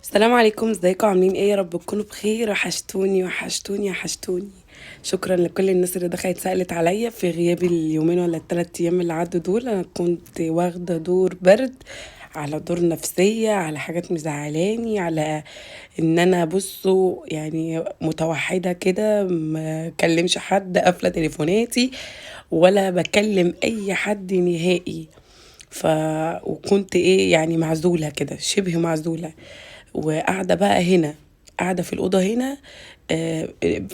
السلام عليكم، ازيكم؟ عاملين ايه؟ يا رب تكونوا بخير. وحشتوني وحشتوني وحشتوني. شكرا لكل الناس اللي دخلت سألت عليا في غياب اليومين ولا الثلاث ايام اللي عدوا دول. انا كنت واخده دور برد، على دور نفسية، على حاجات مزعلاني، على ان انا بصوا يعني متوحدة كده، ما كلمش حد، قافلة تليفوناتي ولا بكلم اي حد نهائي. ف وكنت ايه يعني معزولة كده، شبه معزولة، وقاعدة بقى هنا، قاعدة في الأوضة هنا.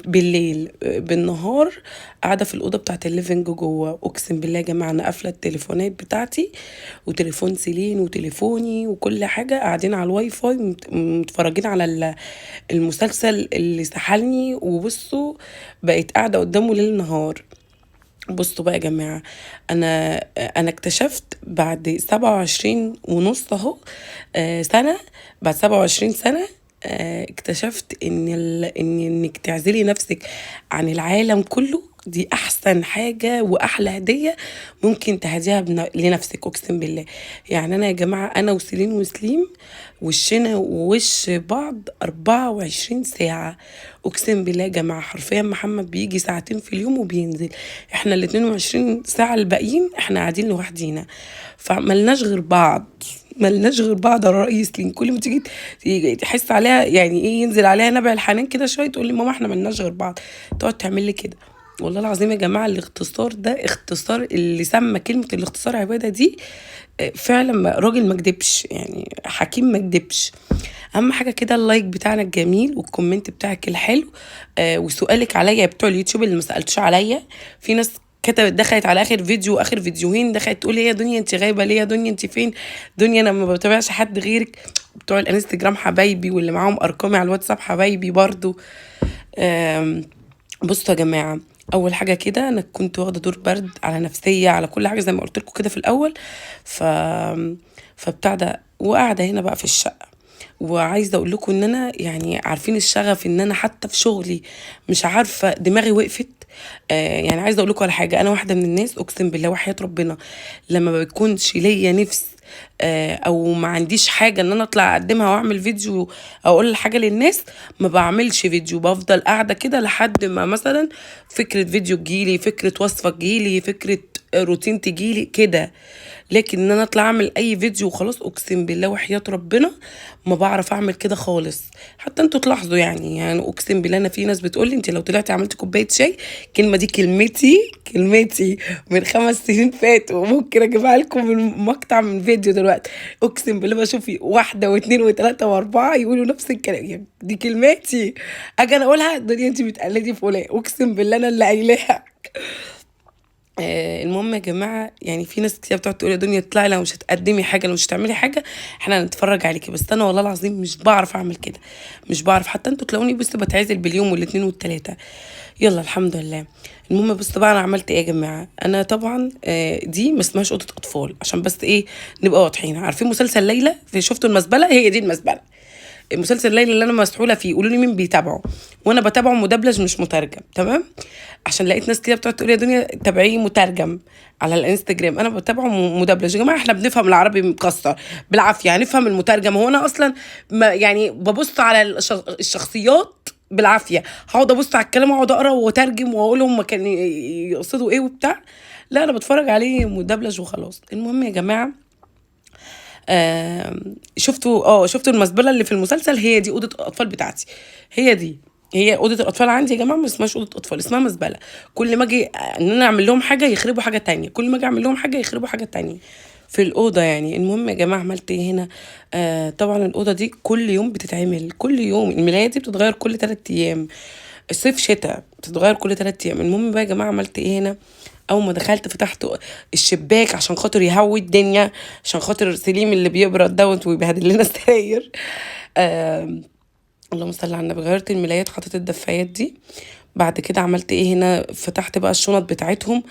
بالليل، بالنهار قاعدة في الأوضة بتاعت الليفنج جوه. أقسم بالله يا جماعة أنا قافلة التليفونات بتاعتي وتليفون سيلين وتليفوني وكل حاجة، قاعدين على الواي فاي متفرجين على المسلسل اللي سحلني. وبصوا بقيت قاعدة قدامه ليل نهار. بصوا بقى يا جماعة، أنا اكتشفت بعد 27 ونص أهو، سنة، بعد 27 سنة، اكتشفت إنك تعزلي نفسك عن العالم كله دي أحسن حاجة وأحلى هدية ممكن تهديها لنفسك. أقسم بالله. يعني أنا يا جماعة، أنا وسيلين وسليم وشنا ووش بعض 24 ساعة. أقسم بالله يا جماعة، حرفيا محمد بيجي ساعتين في اليوم وبينزل. احنا ال22 ساعة الباقيين احنا قاعدين لوحدينا، فملناش غير بعض. ملناش غير بعض يا رئيس. لين كل ما تيجي تحس عليها يعني ايه، ينزل عليها نبع الحنان كده شويه، تقول لي ماما احنا ملناش غير بعض، تقعد تعمل لي كده. والله العظيم يا جماعه، الاختصار ده اختصار، اللي سمى كلمه الاختصار عباده دي فعلا راجل ما كدبش، يعني حكيم ما كدبش. اهم حاجه كده اللايك بتاعنا الجميل والكومنت بتاعك الحلو، وسؤالك عليا بتوع اليوتيوب اللي ما سالتوش عليا. في ناس كتبت، دخلت على اخر فيديو، اخر فيديوهين، دخلت تقول لي يا دنيا انت غايبه ليه؟ يا دنيا انت فين؟ دنيا انا ما بتابعش حد غيرك. بتوع الانستجرام حبايبي، واللي معاهم ارقامي على الواتساب حبايبي برضو. آم، بصوا يا جماعه، اول حاجه كده انا كنت واخده دور برد على نفسيه، على كل حاجه زي ما قلت لكم كده في الاول. ف فبتاع ده، وقاعده هنا بقى في الشقه. وعايزه اقول لكم ان انا يعني عارفين الشغف، ان انا حتى في شغلي مش عارفه دماغي وقفت. يعني عايزه اقول لكم على حاجه، انا واحده من الناس اقسم بالله وحياه ربنا، لما ما بيكونش ليا نفس او ما عنديش حاجه ان انا اطلع اقدمها واعمل فيديو او اقول حاجه للناس، ما بعملش فيديو. بفضل قاعده كده لحد ما مثلا فكره فيديو تجيلي، فكره وصفه تجيلي، فكره روتين تجيلي كده. لكن ان انا اطلع اعمل اي فيديو وخلاص، اقسم بالله وحياة ربنا ما بعرف اعمل كده خالص. حتى انتوا تلاحظوا، يعني اقسم بالله انا في ناس بتقول لي انت لو طلعتي عملتي كوبايه شاي، الكلمه دي كلمتي من 5 سنين فاتوا، وممكن اجيبها لكم من مقطع من فيديو دلوقتي. اقسم بالله بشوف واحده واثنين وثلاثه واربعه يقولوا نفس الكلام، يعني دي كلماتي. اجي انا اقولها الدنيا انت بتقلدي فلان، اقسم بالله انا اللي قايلاها. المهم يا جماعة، يعني في ناس كتير بتقعد تقول يا دنيا اطلعي، لو مش هتقدمي حاجة، لو مش هتعملي حاجة احنا هنتفرج عليكي. بس انا والله العظيم مش بعرف اعمل كده، مش بعرف. حتى انتوا تلاقوني بس بتعزل باليوم والاثنين والثلاثة. يلا الحمد لله. المهم بس بقى انا عملت ايه يا جماعة. انا طبعا دي ما اسمهاش اوضة اطفال، عشان بس ايه نبقى واضحين. عارفين مسلسل ليلى؟ في شفتوا المزبلة؟ هي دي المزبلة. مسلسل ليلى اللي انا مسحوله فيه، قولوا لي مين بيتابعه. وانا بتابعه مدبلج مش مترجم، تمام؟ عشان لقيت ناس كده بتقعد تقول يا دنيا تابعيه مترجم على الانستجرام. انا بتابعه مدبلج. يا جماعه احنا بنفهم العربي مكسر بالعافيه، هنفهم المترجم. هو انا اصلا ما يعني ببص على الشخصيات بالعافيه، هقعد ابص على الكلام واقعد اقرا واترجم واقول هم كانوا يقصدوا ايه وبتاع؟ لا انا بتفرج عليه مدبلج وخلاص. المهم يا جماعه، شفتوا المزبله اللي في المسلسل؟ هي دي اوضه الاطفال بتاعتي. هي دي هي اوضه الاطفال عندي يا جماعه. ما اسمهاش اوضه اطفال، اسمها مزبله. كل ما اجي ان انا اعمل لهم حاجه يخربوا حاجه تانية، كل ما اجي اعمل لهم حاجه يخربوا حاجه تانية في الاوضه يعني. المهم يا جماعه عملت ايه هنا. طبعا الاوضه دي كل يوم بتتعمل، كل يوم الملايه دي بتتغير كل 3 ايام، الصيف شتاء بتتغير كل 3 ايام. المهم بقى يا جماعه عملت ايه هنا. اول ما دخلت فتحت الشباك عشان خاطر يهوي الدنيا، عشان خاطر سليم اللي بيبرد دوت ويبهدل لنا السراير. آه اللهم صل على النبي. غيرت الملايات، حطيت الدفايات دي. بعد كده عملت ايه هنا، فتحت بقى الشنط بتاعتهم.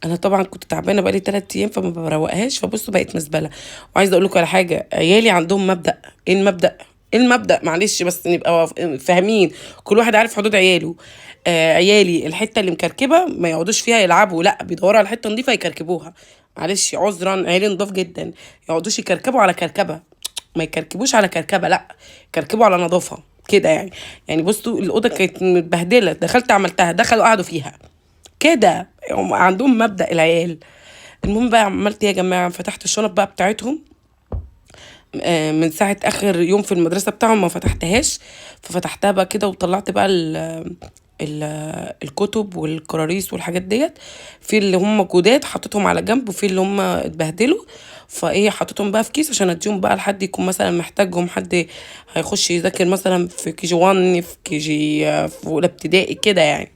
انا طبعا كنت تعبانه بقالي 3 ايام فما بروقهاش، فبصوا بقت مزبله. وعايزه اقول لكم على حاجه، عيالي عندهم مبدأ. ايه المبدأ؟ ايه المبدأ؟ معلش بس نبقى فاهمين، كل واحد عارف حدود عياله. عيالي الحته اللي مكركبه ما يقعدوش فيها يلعبوا، لا بيدوروا على حته نظيفه يكركبوها. معلش عذرا، عيالي نضاف جدا، يقعدوش يكركبوا على كركبه. ما يكركبوش على كركبه، لا كركبوا على نظافه كده يعني. يعني بصوا الاوضه كانت متبهدله، دخلت عملتها، دخلوا قعدوا فيها كده، هم عندهم مبدأ العيال. المهم بقى عملت ايه يا جماعه، فتحت الشنط بقى بتاعتهم من ساعة آخر يوم في المدرسة بتاعهم ما فتحتهاش، ففتحتها بقى كده وطلعت بقى ال الكتب والكراريس والحاجات ديت، في اللي هم جداد حطيتهم على جنب، وفي اللي هم اتبهدلوا فايه حطيتهم بقى في كيس عشان اديهم بقى لحد يكون مثلا محتاجهم، حد هيخش يذاكر مثلا في كي جي 1 في كي جي في اولى ابتدائي كده يعني.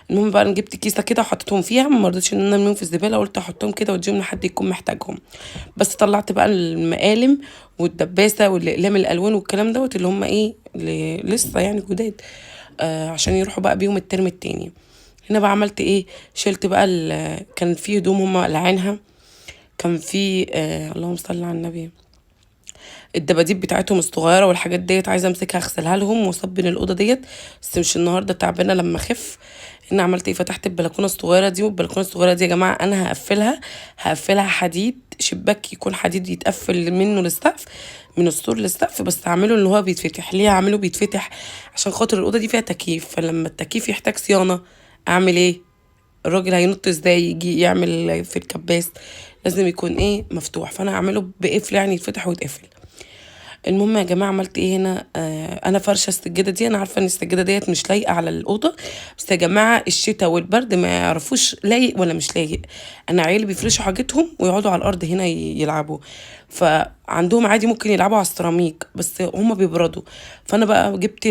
المهم بقى انا جبت كيسه كده وحطيتهم فيها، ما رضيتش ان انا ارميهم في الزباله، قلت احطهم كده واديهم لحد يكون محتاجهم. بس طلعت بقى المقالم والدباسه والاقلام الالوان والكلام دوت اللي هم ايه اللي لسه يعني جداد، عشان يروحوا بقى بيهم الترم التاني. هنا بقى عملت ايه، شلت بقى كان في هدوم هم قلعينها، كان في اللهم صل على النبي، الدباديب بتاعتهم الصغيره والحاجات ديت عايزه امسكها اغسلها لهم واصبن الاوضه ديت، بس مش النهارده، تعبانه لما اخف. ان عملت ايه، فتحت البلكونه الصغيره دي، والبلكونه الصغيره دي يا جماعه انا هقفلها حديد، شباك يكون حديد يتقفل منه للسقف، من السور للسقف، بس هعمله اللي هو بيتفتح. ليه هعمله بيتفتح؟ عشان خاطر الاوضه دي فيها تكييف، فلما التكييف يحتاج صيانه اعمل ايه، الراجل هينط ازاي يجي يعمل في الكباس، لازم يكون ايه مفتوح، فانا هعمله بقفل يعني يتفتح ويتقفل. المهم يا جماعه عملت ايه هنا، انا فرشه السجاده دي، انا عارفه ان السجاده ديت مش لايقه على الاوضه، بس يا جماعه الشتاء والبرد ما يعرفوش لايق ولا مش لايق. انا عيالي بيفرشوا حاجتهم ويقعدوا على الارض هنا يلعبوا، فعندهم عادي ممكن يلعبوا على السيراميك بس هما بيبردوا. فانا بقى جبت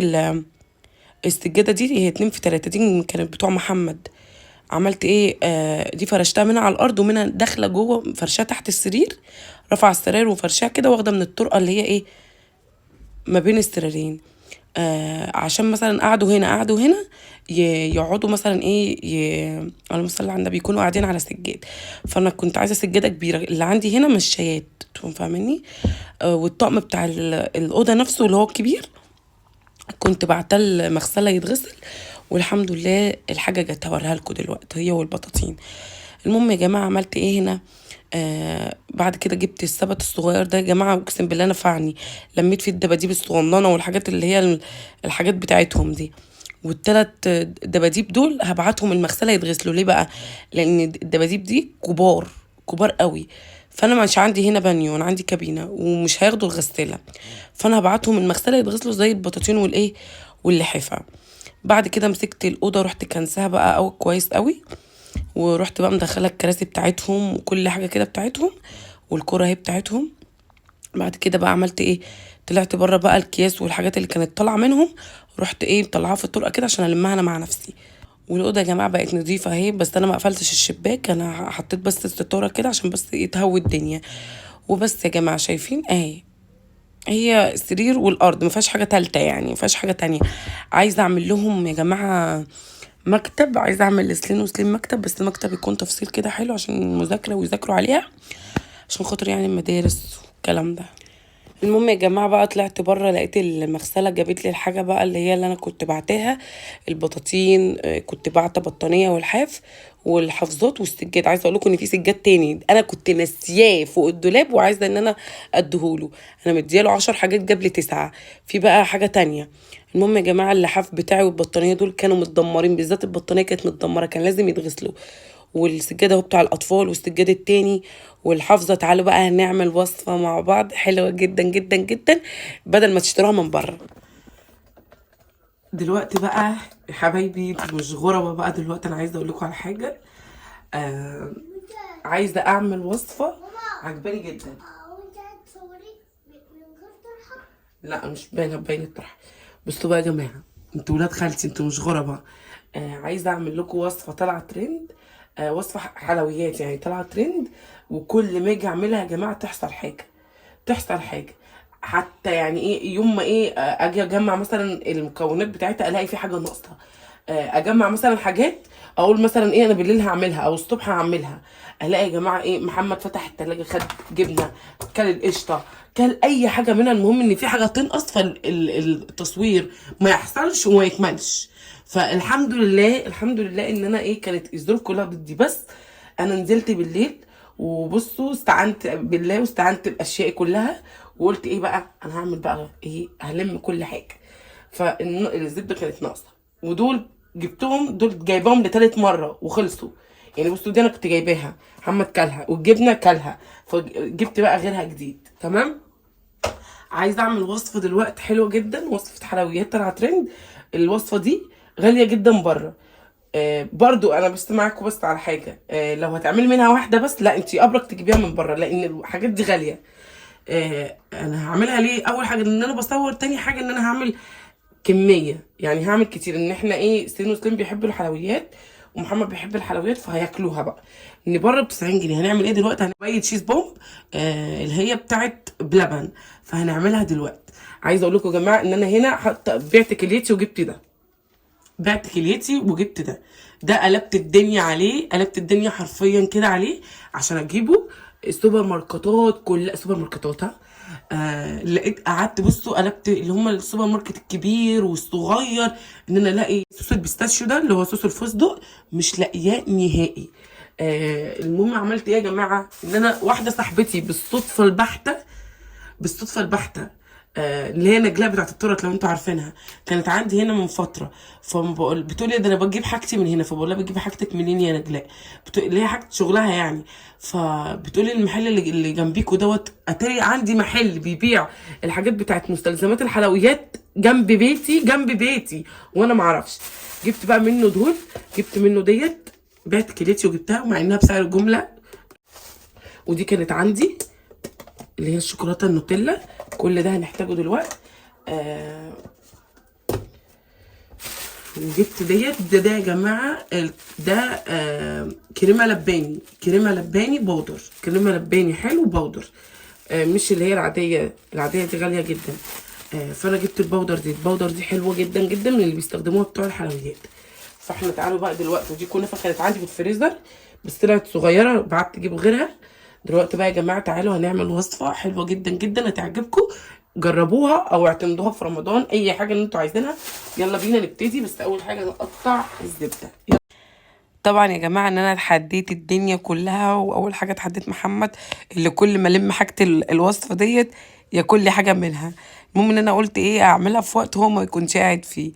السجاده دي، هي 2 في 3 دي كانت بتوع محمد. عملت ايه، دي فرشتها منها على الارض ومنها داخله جوه، فرشها تحت السرير، رفع السراير وفرشها كده، واخده من الطرقه اللي هي ايه ما بين السريرين، عشان مثلا قعدوا هنا يقعدوا مثلا ايه اللهم صل على النبي، يكونوا قاعدين على سجاد. فانا كنت عايزه سجاده كبيره، اللي عندي هنا مشايات، انتوا فاهميني. والطقم بتاع الاوضه نفسه اللي هو الكبير كنت بعتها المغسله يتغسل، والحمد لله الحاجه جت هوريها لكم دلوقتي هي والبطاطين. المهم يا جماعه عملت ايه هنا، بعد كده جبت السبت الصغير ده يا جماعه، اقسم بالله نفعني، لميت فيه الدباديب الصغننه والحاجات اللي هي الحاجات بتاعتهم دي، والتلات دباديب دول هبعتهم المغسله يتغسلوا. ليه بقى؟ لان الدباديب دي كبار كبار قوي، فانا مش عندي هنا بانيو، انا عندي كابينه ومش هياخدوا الغساله، فانا هبعتهم المغسله يتغسلوا زي البطاطين والايه واللحافه. بعد كده مسكت الاوضه، رحت كنسها بقى او كويس قوي، ورحت بقى مدخله الكراسي بتاعتهم وكل حاجه كده بتاعتهم، والكرة اهي بتاعتهم. بعد كده بقى عملت ايه، طلعت بره بقى الكياس والحاجات اللي كانت طالعه منهم، رحت ايه مطلعاها في الطرقه كده عشان المها انا مع نفسي. والاوضه يا جماعه بقت نظيفه اهي، بس انا ما قفلتش الشباك، انا حطيت بس الستاره كده عشان بس ايه تهوي الدنيا. وبس يا جماعه شايفين اهي، هي السرير والارض ما فيهاش حاجه تالته يعني، ما فيهاش حاجه تانية. عايزه اعمل لهم يا جماعه مكتب، عايزه اعمل لسلين وسليم مكتب، بس المكتب يكون تفصيل كده حلو عشان المذاكره ويذاكروا عليها، عشان خاطر يعني المدارس والكلام ده. المهم يا جماعه بقى طلعت بره، لقيت المغسله جابت لي الحاجه بقى اللي هي اللي انا كنت بعتها، البطاطين، كنت بعت بطانيه والحاف والحفظات والسجاد. عايزه اقول لكم ان في سجاد تاني انا كنت ناسياه فوق الدولاب وعايزه ان انا اديهوله، انا مدياله 10 حاجات جاب لي 9، في بقى حاجه تانية. المهم يا جماعه اللحاف بتاعي والبطانيه دول كانوا متدمرين، بالذات البطانيه كانت متدمره، كان لازم يتغسلوا، والسجاده هو بتاع الاطفال والسجاد التاني والحافظه. تعالوا بقى هنعمل وصفه مع بعض حلوه جدا جدا جدا بدل ما تشتروها من بره. دلوقتي بقى يا حبايبي انتوا مش غربة بقى، دلوقتي انا عايزه اقول لكم على حاجه، آه عايزه اعمل وصفه عجباني جدا. لا مش باين الطرح. بصوا بقى يا جماعه، انتوا ولاد خالتي انتوا مش غربة، عايزه اعمل لكم وصفه طالعه ترند، وصفه حلويات يعني طالعه ترند، وكل ما اجي اعملها يا جماعه تحصل حاجه، تحصل حاجه. حتى يعني ايه يوم ما ايه اجي اجمع مثلا المكونات بتاعتها الاقي في حاجه ناقصه، اجمع مثلا حاجات، اقول مثلا ايه انا بالليل هعملها او الصبح هعملها، الاقي يا جماعه ايه محمد فتح التلاجة خد جبنه، كل القشطه، كل اي حاجه منها، المهم ان في حاجه تنقص فالتصوير ما يحصلش وما يكملش. فالحمد لله الحمد لله ان انا ايه كانت الظروف كلها ضدي، بس انا نزلت بالليل وبصوا استعنت بالله واستعنت باشيائي كلها، وقلت ايه بقى، انا هعمل بقى ايه، هلم كل حاجه. فالزبده كانت ناقصه، ودول جبتهم، دول جايباهم لتالت مره وخلصوا. يعني بصوا دي انا كنت جايباها، محمد كلها والجبنه كلها، فجبت بقى غيرها جديد. تمام. عايزه اعمل وصفه دلوقتي حلوه جدا، وصفه حلويات طالعه ترند. الوصفه دي غاليه جدا بره. برضو انا بس معاكم بس على حاجه، لو هتعملي منها واحده بس، لا انت ابرك تجيبيها من بره، لان الحاجات دي غاليه. انا هعملها ليه؟ اول حاجه ان انا بصور، تاني حاجه ان انا هعمل كميه، يعني هعمل كتير، ان احنا ايه، سين وسليم بيحبوا الحلويات ومحمد بيحب الحلويات، فهياكلوها بقى. ان بره ب 90 جنيه. هنعمل ايه دلوقتي؟ هنبيت تشيز بومب، اللي هي بتاعت بلبن، فهنعملها دلوقتي. عايزه اقول لكم يا جماعه ان انا هنا حتى بعت كليتي وجبت ده، بعت كليتي وجبت ده قلبت الدنيا عليه، قلبت الدنيا حرفيا كده عليه عشان اجيبه. السوبر ماركتات كلها، سوبر ماركتات ها، لقيت، قعدت بصوا قلبت اللي هم السوبر ماركت الكبير والصغير، ان انا الاقي صوص البيستاشيو ده اللي هو صوص الفستق، مش لاقياه نهائي. المهم عملت ايه يا جماعه، ان انا واحده صاحبتي بالصدفه البحته، بالصدفه البحته، اللي هي نجلاء بتاعت التورت لو انتوا عارفينها، كانت عندي هنا من فتره. فبقول، بتقول لي ده انا بجيب حاجتي من هنا، فبقول لها بتجيبي حاجتك منين يا نجلاء؟ اللي هي حاجه شغلها يعني. فبتقول لي المحل اللي جنبيكوا دوت، اتاري عندي محل بيبيع الحاجات بتاعت مستلزمات الحلويات جنب بيتي، جنب بيتي، وانا ما اعرفش. جبت بقى منه دول، جبت منه ديت، بعت كيلتي وجبتها، ومع انها بسعر الجمله. ودي كانت عندي اللي هي الشوكولاته النوتيلا. كل ده هنحتاجه دلوقتي. جبت ديت، ده يا جماعه ده كريمه لباني، كريمه لباني بودر، كريمه لباني حلو بودر، مش اللي هي العاديه، العاديه دي غاليه جدا. فانا جبت البودر دي، البودر دي حلوه جدا جدا، من اللي بيستخدموها بتوع الحلويات. فاحنا تعالوا بقى دلوقتي، ودي كنافه كانت عندي في الفريزر بس طلعت صغيره، بعت اجيب غيرها. دلوقتي بقى يا جماعه تعالوا هنعمل وصفه حلوه جدا جدا هتعجبكم. جربوها او اعتمدوها في رمضان، اي حاجه اللي انتوا عايزينها. يلا بينا نبتدي. بس اول حاجه نقطع الزبده. طبعا يا جماعه ان انا اتحديت الدنيا كلها، واول حاجه اتحديت محمد، اللي كل ما الم حاجه الوصفه ديت ياكل لي حاجه منها. المهم ان انا قلت ايه، اعملها في وقت هو ما يكونش قاعد فيه،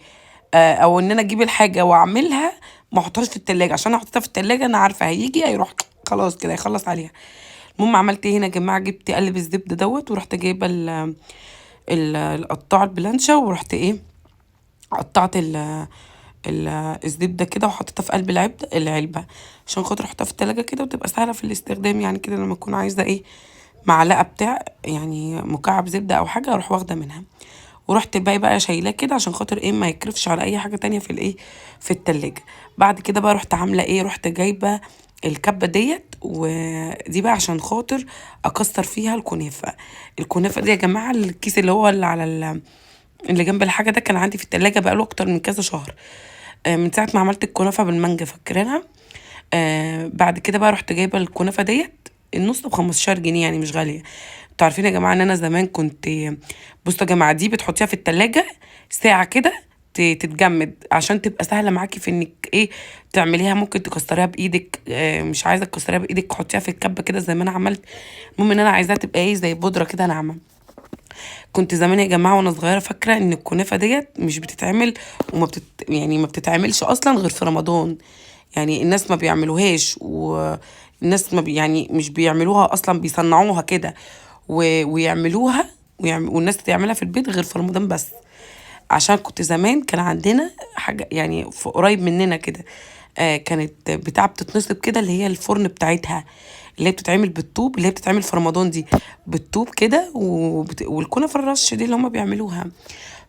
او ان انا اجيب الحاجه واعملها، ما احطهاش في التلاجة، عشان احطها في التلاجة انا عارفه هيجي هيروح خلاص كده هيخلص عليها. المهم عملت ايه هنا يا جماعه، جبت قلب الزبده دوت، ورحت جايبه القطاعه البلانشه، ورحت ايه، قطعت الزبده كده وحطيتها في قلب العلبه، عشان خاطر احطها في التلاجة كده وتبقى سهله في الاستخدام. يعني كده لما اكون عايزه ايه، معلقه بتاع يعني مكعب زبده او حاجه، اروح واخده منها. ورحت الباقي بقى شايلاه كده عشان خاطر ايه، ما يكرفش على اي حاجه تانية في الايه، في التلاجة. بعد كده بقى رحت عامله ايه، رحت جايبه الكبه ديت، ودي بقى عشان خاطر اكسر فيها الكنافه. الكنافه دي يا جماعه، الكيس اللي هو اللي على اللي جنب الحاجه ده كان عندي في التلاجة بقاله اكتر من كذا شهر، من ساعه ما عملت الكنافه بالمانجا، فاكرينها. بعد كده بقى رحت جايبه الكنافه ديت، النص ب15 جنيه، يعني مش غاليه. انتوا عارفين يا جماعه ان انا زمان كنت، بصوا يا جماعه، دي بتحطيها في التلاجة ساعه كده تتجمد، عشان تبقى سهله معاكي في انك ايه، تعمليها. ممكن تكسريها بايدك، مش عايزه تكسريها بايدك، حطيها في الكبه كده زي ما انا عملت. المهم ان انا عايزاها تبقى ايه، زي بودره كده ناعمه. كنت زمان يا جماعه وانا صغيره فاكره ان الكنافه ديت مش بتتعمل، يعني ما بتتعملش اصلا غير في رمضان. يعني الناس ما بيعملوهاش، والناس ما يعني مش بيعملوها اصلا، بيصنعوها كده ويعملوها، والناس تعملها في البيت غير في رمضان بس. عشان كنت زمان كان عندنا حاجه يعني في قريب مننا كده، كانت بتاع بتتنصب كده، اللي هي الفرن بتاعتها، اللي هي بتتعمل بالطوب، اللي هي بتتعمل في رمضان دي بالطوب كده، والكنافه الرش دي اللي هم بيعملوها.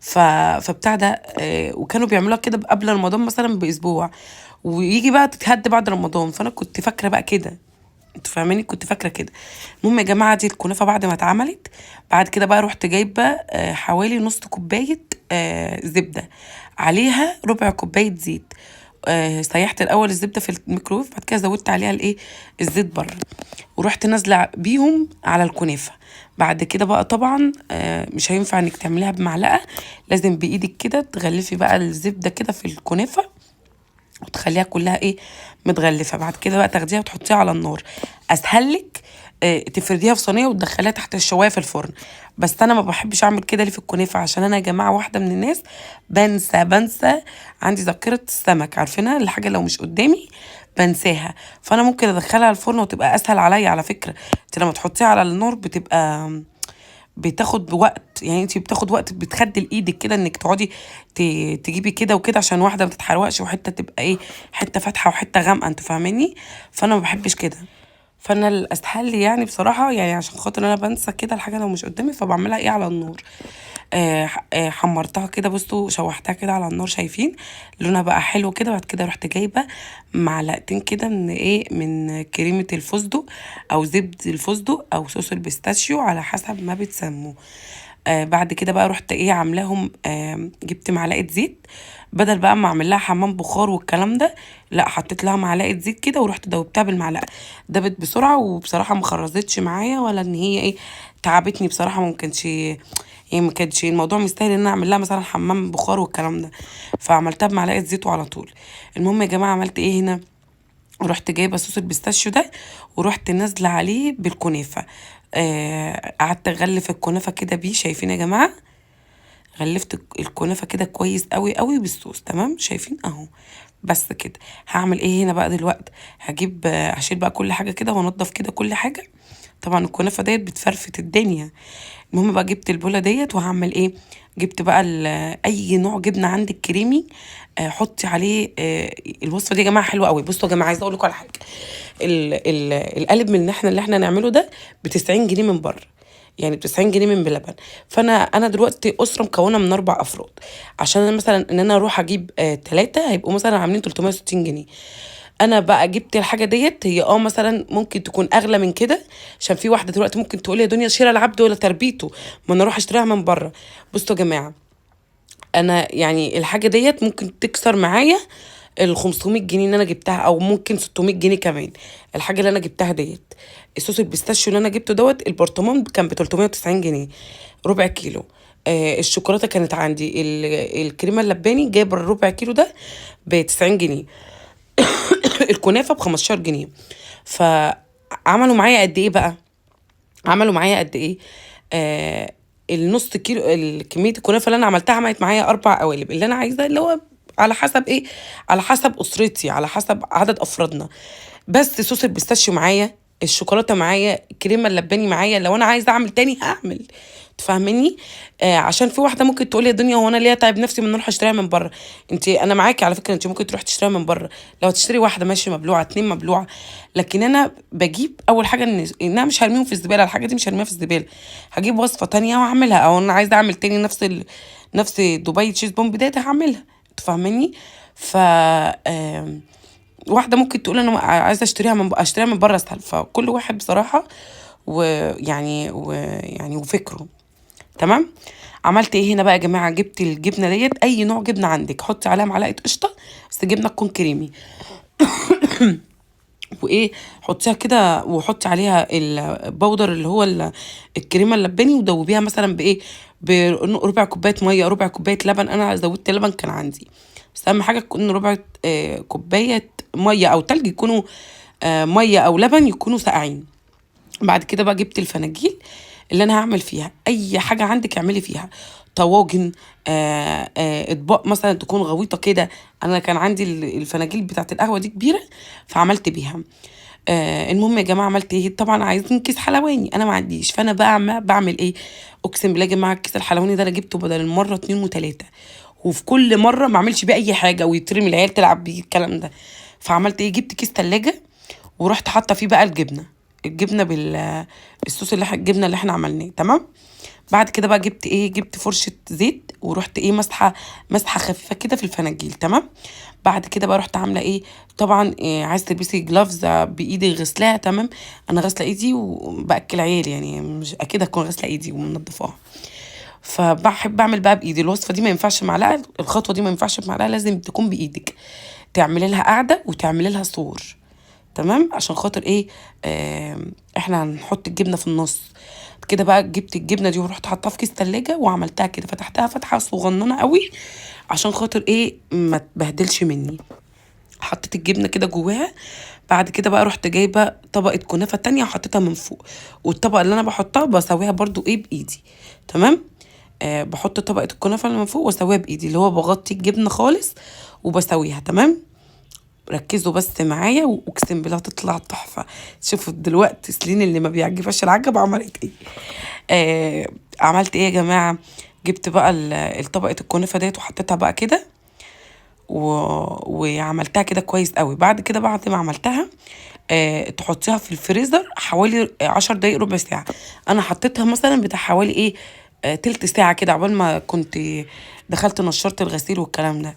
فبتاع ده، وكانوا بيعملوها كده قبل رمضان مثلا باسبوع، ويجي بقى تتهد بعد رمضان. فانا كنت فاكره بقى كده، انتوا فاهماني، كنت فاكره كده. المهم يا جماعه، دي الكنافه بعد ما اتعملت، بعد كده بقى رحت جايبه حوالي نص كوبايه زبده، عليها ربع كوبايه زيت. سيحت الاول الزبده في الميكرويف، بعد كده زودت عليها الايه، الزيت بره، ورحت نازله بيهم على الكنافه. بعد كده بقى طبعا مش هينفع انك تعمليها بمعلقه، لازم بايدك كده تغلفي بقى الزبده كده في الكنافه، وتخليها كلها ايه، متغلفه. بعد كده بقى تاخديها وتحطيها على النار، اسهل لك تفرديها في صينيه وتدخليها تحت الشوايه في الفرن. بس انا ما بحبش اعمل كده ليه في الكنافه، عشان انا يا جماعه واحده من الناس بنسى، عندي ذاكره السمك، عارفينها الحاجه لو مش قدامي بنساها. فانا ممكن ادخلها الفرن وتبقى اسهل عليا. على فكره انت لما تحطيها على النار بتبقى بتاخد وقت، يعني انت بتاخد وقت، بتخدل ايدك كده انك تقعدي تجيبي كده وكده عشان واحده ما تتحرقش وحته تبقى ايه، حته فاتحه وحته غامقه، انت فاهماني؟ فانا ما بحبش كده. فانا الاسهل لي يعني بصراحه، يعني عشان خاطر انا بنسى كده الحاجه لو مش قدامي، فبعملها ايه على النار. حمرتها كده، بصوا شوحتها كده على النار، شايفين لونها بقى حلو كده. بعد كده رحت جايبه معلقتين كده من ايه، من كريمه الفستق او زبد الفستق او صوص البيستاشيو على حسب ما بتسموه. بعد كده بقى رحت ايه عاملاهم، جبت معلقه زيت، بدل بقى ما اعمل لها حمام بخار والكلام ده، لا حطيت لها معلقه زيت كده ورحت دوبتها بالمعلقه. دبت بسرعه، وبصراحه ما خرزتش معايا ولا ان هي ايه تعبتني بصراحه. ما كانش يعني، ما كانش الموضوع مستاهل ان انا اعمل لها مثلا حمام بخار والكلام ده، فعملتها بمعلقه زيت وعلى طول. المهم يا جماعه عملت ايه هنا، ورحت جايبه صوص البيستاشيو ده ورحت نازله عليه بالكنافه. قعدت اغلف الكنافه كده بيه، شايفين يا جماعه؟ غلفت الكنافه كده كويس قوي قوي بالصوص، تمام شايفين اهو. بس كده هعمل ايه هنا بقى دلوقتي، هجيب هشيل بقى كل حاجه كده وانضف كده كل حاجه. طبعا الكنافه ديت بتفرفت الدنيا. المهم بقى جبت البوله ديت وهعمل ايه، جبت بقى اي نوع جبنه عندك كريمي، حطي عليه. الوصفه دي يا جماعه حلوه قوي. بصوا يا جماعه عايزه اقول لكم على حاجه، القالب من اللي احنا نعمله ده ب 90 جنيه من بره، يعني ب 90 جنيه من بلبن. فانا دلوقتي اسره مكونه من 4 افراد، عشان انا مثلا ان انا اروح اجيب 3 هيبقوا مثلا عاملين 360 جنيه. انا بقى جبت الحاجه ديت، هي مثلا ممكن تكون اغلى من كده، عشان في واحده دلوقتي ممكن تقول يا دنيا شيرة العبد ولا تربيته، ما انا اروح اشتريها من بره. بصوا يا جماعه، انا يعني الحاجه ديت ممكن تكسر معايا ال 500 جنيه اللي انا جبتها، او ممكن 600 جنيه كمان. الحاجه اللي انا جبتها ديت، الصوص البيستاشيو اللي انا جبته دوت، البرطمان كان ب 390 جنيه، ربع كيلو. الشوكولاته كانت عندي، الكريمه اللباني جايبه الربع كيلو ده ب 90 جنيه. الكنافه ب 15 جنيه. فعملوا معايا قد ايه بقى، عملوا معايا قد ايه، آه النص كيلو كميه الكنافه اللي انا عملتها عملت معايا 4 قوالب اللي انا عايزه، اللي هو على حسب ايه، على حسب اسرتي، على حسب عدد افرادنا. بس صوص البيستاشيو معايا، الشوكولاته معايا، الكريمه اللباني معايا، لو انا عايزه اعمل تاني هعمل، تفهمني؟ عشان في واحده ممكن تقول يا دنيا هو انا ليه اتعب نفسي من اروح اشتريها من بره. انا معاكي على فكره، انت ممكن تروح تشتريها من بره، لو تشتري واحده ماشي مبلوعه، 2 مبلوعه. لكن انا بجيب اول حاجه ان انا مش هرميهم في الزباله، الحاجه دي مش هرميها في الزباله، هجيب وصفه تانية واعملها، او انا عايزه اعمل تاني نفس دبي تشيز بومب ديت هعملها، تفهمني؟ ف واحده ممكن تقول انا عايزه اشتريها من بره اسهل. فكل واحد بصراحه ويعني وفكره. تمام. عملت ايه هنا بقى يا جماعه، جبت الجبنه ديت، اي نوع جبنه عندك حطي عليها معلقه قشطه، بس جبنه تكون كريمي. وايه، حطيها كده وحطي عليها البودر اللي هو الكريمه اللباني، ودوبيها مثلا بايه، بربع كوبايه ميه، ربع كوبايه لبن. انا زودت لبن كان عندي، بس اهم حاجه تكون ربع كوبايه ميه او تلج، يكونوا ميه او لبن يكونوا ساقعين. بعد كده بقى جبت الفناجيل اللي انا هعمل فيها اي حاجه عندك اعملي فيها، طواجن، اطباق مثلا تكون غويطه كده. انا كان عندي الفناجيل بتاعت القهوه دي كبيره، فعملت بيها. المهم يا جماعه عملت ايه، طبعا عايزين كيس حلواني، انا ما عنديش، فانا بقى بعمل ايه، اقسم بالله يا جماعه الكيس الحلواني ده انا جبته بدل المره 2 و3، وفي كل مره ما اعملش بيه اي حاجه ويترمي العيال تلعب بيه الكلام ده. فعملت ايه، جبت كيس تلاجة ورحت حاطه فيه بقى الجبنه بالصوص الجبنه اللي احنا عملناه، تمام. بعد كده بقى جبت ايه، جبت فرشه زيت ورحت ايه مسحه خفيفه كده في الفناجيل، تمام. بعد كده بقى رحت عامله ايه، طبعا إيه، عايزه تلبسي جلافز بايدي غسلاها، تمام. انا غاسله ايدي وباكل عيالي، يعني مش اكيد هكون غاسله ايدي ومنضفاها. فبحب اعمل بقى بايدي الوصفه دي، ما ينفعش معلقه، الخطوه دي ما ينفعش بمعلقه، لازم تكون بايدك، تعملي لها قاعده وتعملي لها صور، تمام. عشان خاطر ايه، احنا هنحط الجبنه في النص كده. بقى جبت الجبنه دي ورحت حطها في كيس تلاجة وعملتها كده، فتحتها فتحه صغننه قوي عشان خاطر ايه ما تبهدلش مني. حطيت الجبنه كده جواها. بعد كده بقى رحت جايبه طبقه كنافه تانية وحطيتها من فوق، والطبقه اللي انا بحطها بسويها برضو ايه بايدي. تمام. بحط طبقه الكنافه اللي من فوق واسويها بايدي، اللي هو بغطي الجبنه خالص وبسويها. تمام. ركزوا بس معايا واقسم بالله تطلع تحفه. شوفوا دلوقتي سلين اللي ما بيعجبهاش العجب عملت ايه. عملت ايه يا جماعه؟ جبت بقى الطبقه الكنافه ديت وحطيتها بقى كده وعملتها كده كويس قوي. بعد كده بعد ما عملتها تحطيها في الفريزر حوالي 10 دقايق ربع ساعه. انا حطيتها مثلا بتاع حوالي ايه تلت ساعه كده، عقبال ما كنت دخلت نشرت الغسيل والكلام ده.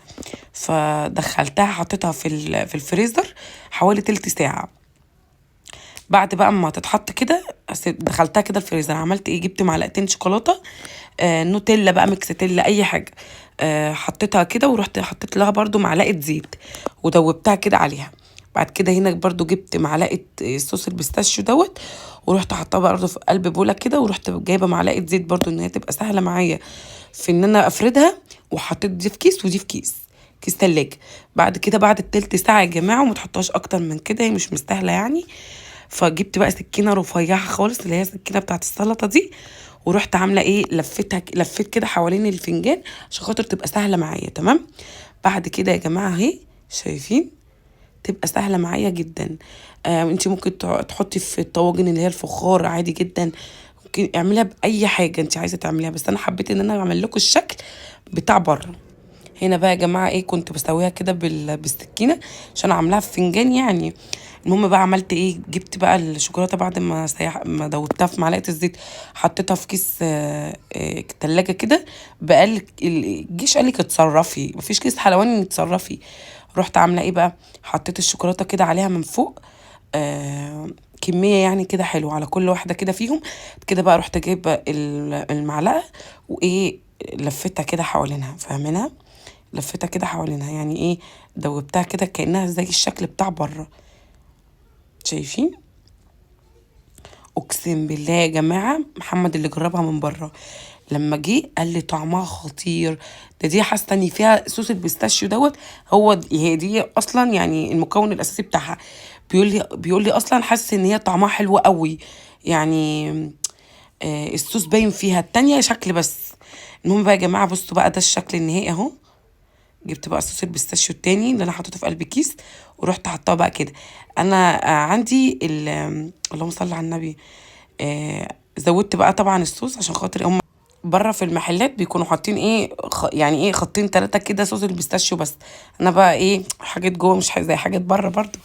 فدخلتها حطيتها في الفريزر حوالي تلت ساعه. بعد بقى ما تتحط كده دخلتها كده الفريزر. عملت ايه؟ جبت معلقتين شوكولاته نوتيلا بقى، ميكستيلا، اي حاجه. حطيتها كده ورحت حطيت لها برضو معلقه زيت ودوبتها كده عليها. بعد كده هنا برضو جبت معلقه صوص البيستاشيو دوت ورحت حطها برضو في قلب بوله كده، ورحت جايبه معلقه زيت برضو ان هي تبقى سهله معايا في ان انا افردها. وحطيت دي في كيس ودي في كيس تلاجة. بعد كده بعد التلت ساعه يا جماعه، وما تحطهاش اكتر من كده، هي مش مستاهله يعني. فجبت بقى سكينه رفيعه خالص اللي هي السكينه بتاعت السلطه دي، ورحت عامله ايه لفيت كده حوالين الفنجان عشان خاطر تبقى سهله معايا. تمام. بعد كده يا جماعه اهي شايفين تبقى سهله معايا جدا. انت ممكن تحطي في الطواجن اللي هي الفخار عادي جدا، ممكن اعمليها باي حاجه انت عايزه تعمليها، بس انا حبيت ان انا اعمل لكم الشكل بتاع بره. هنا بقى يا جماعه ايه كنت بسويها كده بالسكينه عشان عاملاها في فنجان يعني. المهم بقى عملت ايه؟ جبت بقى الشوكولاته بعد ما دوبتها في معلقه الزيت، حطيتها في كيس تلاجة كده. بقى الجيش قال لي اتصرفي، مفيش كيس حلواني اتصرفي. رحت عامله ايه بقى؟ حطيت الشوكولاته كده عليها من فوق كميه يعني كده حلوه على كل واحده كده فيهم. كده بقى رحت جايبه المعلقه وايه لفتها كده حوالينها، فاهمينها؟ لفتها كده حوالينها يعني ايه دوبتها كده كأنها زي الشكل بتاع بره. شايفين؟ اقسم بالله يا جماعه محمد اللي جربها من بره لما جه قال لي طعمها خطير. دي حاسه ان فيها صوص البيستاشيو دوت، هي دي اصلا يعني المكون الاساسي بتاعها. بيقول لي اصلا حاسس ان هي طعمها حلو قوي يعني. الصوص باين فيها، التانية شكل بس. المهم بقى يا جماعه بصوا بقى ده الشكل النهائي اهو. جبت بقى صوص البيستاشيو التاني اللي انا حطيته في قلب كيس ورحت حطاه بقى كده. انا عندي اللهم صل على النبي. زودت بقى طبعا الصوص عشان خاطر هم بره في المحلات بيكونوا حاطين ايه يعني ايه خطين 3 كده صوص البيستاشيو بس. انا بقى ايه حاجات جوه مش زي حاجات بره برضو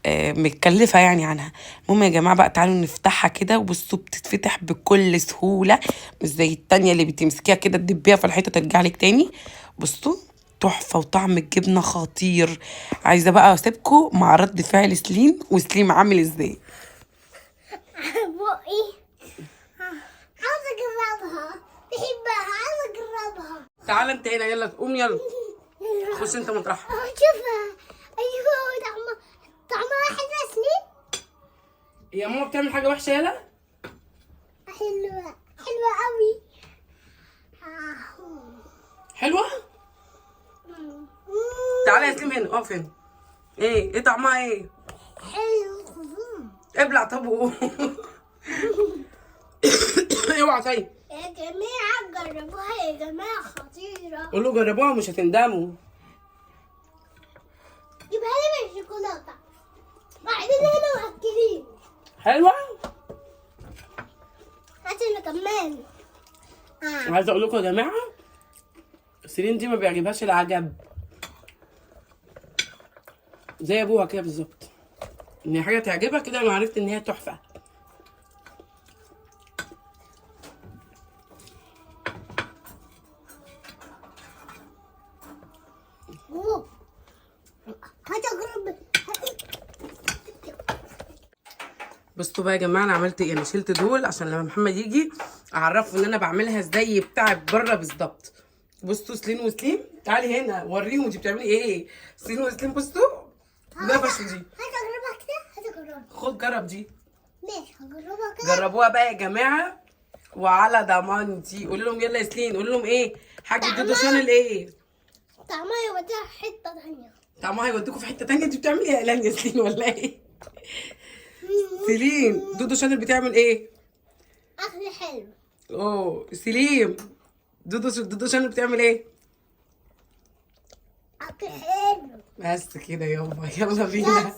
متكلفة يعني عنها. المهم يا جماعة بقى تعالوا نفتحها كده، وبصوا بتتفتح بكل سهولة، مش زي التانية اللي بتمسكيها كده تدبيها في الحيطة ترجع لك تاني. بصوا تحفة وطعم الجبنة خطير. عايزة بقى اسيبكم مع رد فعل سليم وسليم عامل ازاي. بقي عاوزة اجربها، بحبها عاوزة اجربها. تعالى انت هنا يلا قوم يلا خش انت مطرحها. شوفها. ايوه طعمها حلوة سنين. يا ماما بتعمل حاجة وحشة يلا؟ حلوة قوي. حلوة؟ تعالى يا سليم هنا اقف هنا. ايه طعمها ايه؟ حلو. ابلع طب اوعى طيب. يا جماعة جربوها يا جماعة خطيرة. قولوا جربوها مش هتندموا. جيبها لي بالشوكولاتة بعدين هنا مأكلين. حلوة؟ هاتي كمان. عايزة اقول لكم يا جماعة سيرين دي ما بيعجبهاش العجب زي ابوها كده بالظبط. ان هي حاجة تعجبها كده انا عرفت ان هي تحفة. بصوا بقى يا جماعه انا عملت ايه. انا شلت دول عشان لما محمد يجي اعرفه ان انا بعملها زي بتاعت بره بالظبط. بصوا سلين وسليم تعالي هنا وريهم دي بتعملي ايه. سلين وسليم بصوا نفشوا دي. هجربها كده. هجربها. خد جرب دي. ماشي هجربها كده. جربوها بقى يا جماعه وعلى ضمانتي. قولي لهم يلا يا سلين. قولي لهم ايه حاجه دودو شانل ايه. طعمها يوديها حته ثانيه. طعمها هيوديكوا في حته تانية. انت بتعملي ايه يا اعلان يا سلين ولا ايه؟ سيلين، دودو شاطر بتعمل ايه؟ اكل حلو. اوه سليم، دودو شاطر بتعمل ايه؟ اكل حلو. بس كده يابا، يلا بينا. بس